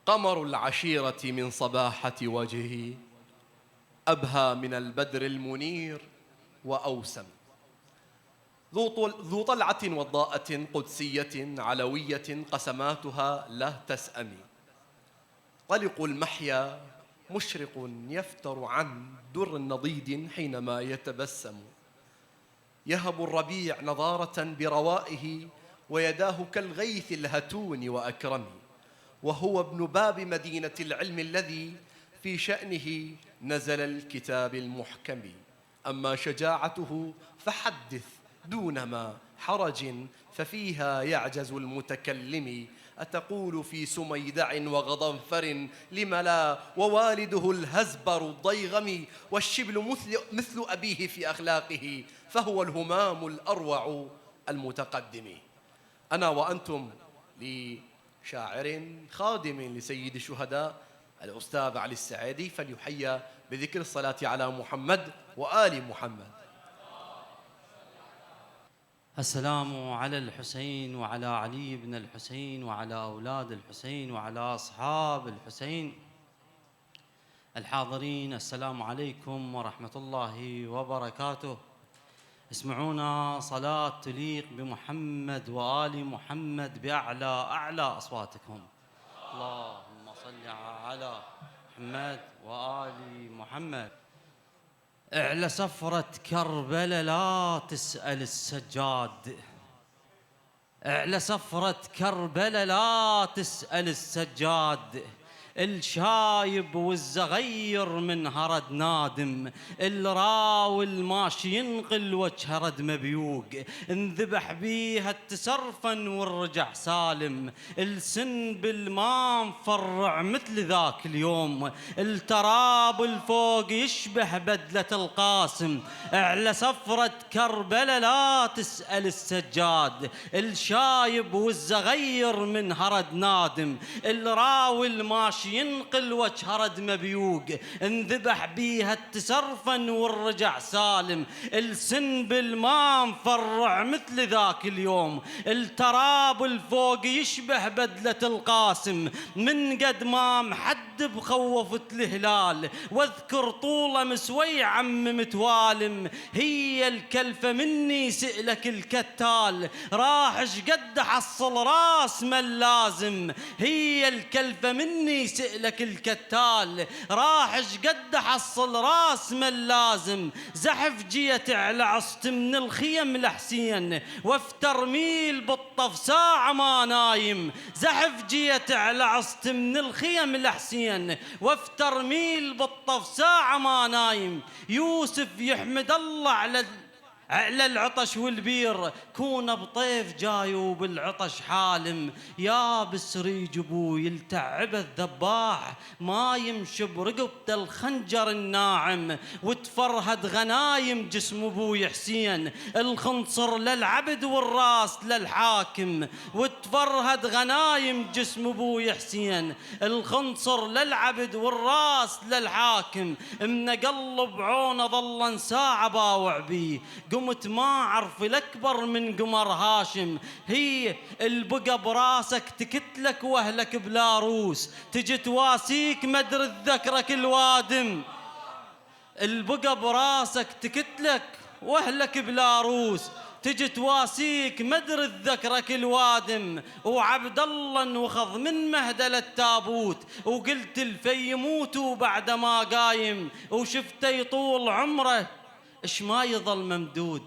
قمر العشيرة من صباحة وجهه أبهى من البدر المنير وأوسم، ذو طلعة وضاءة قدسية علوية قسماتها لا تسأم، طلق المحيا مشرق يفتر عن در نضيد حينما يتبسم، يهب الربيع نضارة بروائه ويداه كالغيث الهتون وأكرم، وهو ابن باب مدينة العلم الذي في شأنه نزل الكتاب المحكم. أما شجاعته فحدث دون ما حرج ففيها يعجز المتكلم، أتقول في سميدع وغضنفر لم لا ووالده الهزبر الضيغم، والشبل مثل أبيه في أخلاقه فهو الهمام الأروع المتقدم. أنا وأنتم لشاعر خادم لسيد الشهداء الأستاذ علي السعيدي، فليحيى بذكر الصلاة على محمد وآل محمد. السلام على الحسين وعلى علي بن الحسين وعلى أولاد الحسين وعلى أصحاب الحسين الحاضرين. السلام عليكم ورحمة الله وبركاته. اسمعونا صلاة تليق بمحمد وآل محمد بأعلى أصواتكم. اللهم صل على محمد وآل محمد. اعلى سفرة كربلاء لا تسأل السجاد، اعلى سفرة كربلاء لا تسأل السجاد، الشايب والزغير من هرد نادم، الراوي الماشي ينقل وجه رد مبيوق، انذبح بيها التسرفن والرجع سالم، السن بالماء مفرع مثل ذاك اليوم، التراب الفوق يشبه بدلة القاسم، اعلى سفرة كربلاء لا تسأل السجاد، الشايب والزغير من هرد نادم، الراوي الماشي ينقل وجه رد مبيوق، انذبح بيها التسرفن والرجع سالم، السن بالماء مفرع مثل ذاك اليوم، التراب الفوق يشبه بدلة القاسم، من قد ما محدب خوفت الهلال، واذكر طوله مسوي عم متوالم، هي الكلفة مني سئلك الكتال، راح شقد حصل راس من لازم، هي الكلفة مني سئلك الكتال، راح شقد حصل راس من لازم، زحف جيت على عصت من الخيم لحسين، وافتر ميل بالطف ساعة ما نايم، زحف جيت على عصت من الخيم لحسين، وافتر ميل بالطف ساعة ما نايم، يوسف يحمد الله على العطش والبير، كون بطيف جاي وبالعطش حالم، يا بسريج ابو يلتعب الذباح، ما يمشي برقبته الخنجر الناعم، وتفرهد غنايم جسم ابوي حسين، الخنصر للعبد والراس للحاكم، وتفرهد غنايم جسم ابوي حسين، الخنصر للعبد والراس للحاكم، من قلب عونه ظل ساعة باوع بيه، قمت ما أعرف الأكبر من قمر هاشم، هي البقى براسك تكتلك وأهلك بلا روس، تجي تواسيك مدر الذكرك الوادم، البقى براسك تكتلك وأهلك بلا روس، تجي تواسيك مدر الذكرك الوادم، وعبد الله وخذ من مهدل التابوت، وقلت الفي يموت بعد ما قايم، وشفته يطول عمره إش ما يظل ممدود،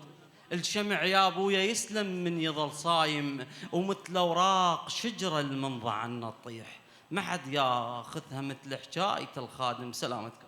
الشمع يا أبويا يسلم من يظل صايم، ومثل أوراق شجرة المنضع عنا تطيح، ما حد ياخذها مثل حكاية الخادم. سلامتكم.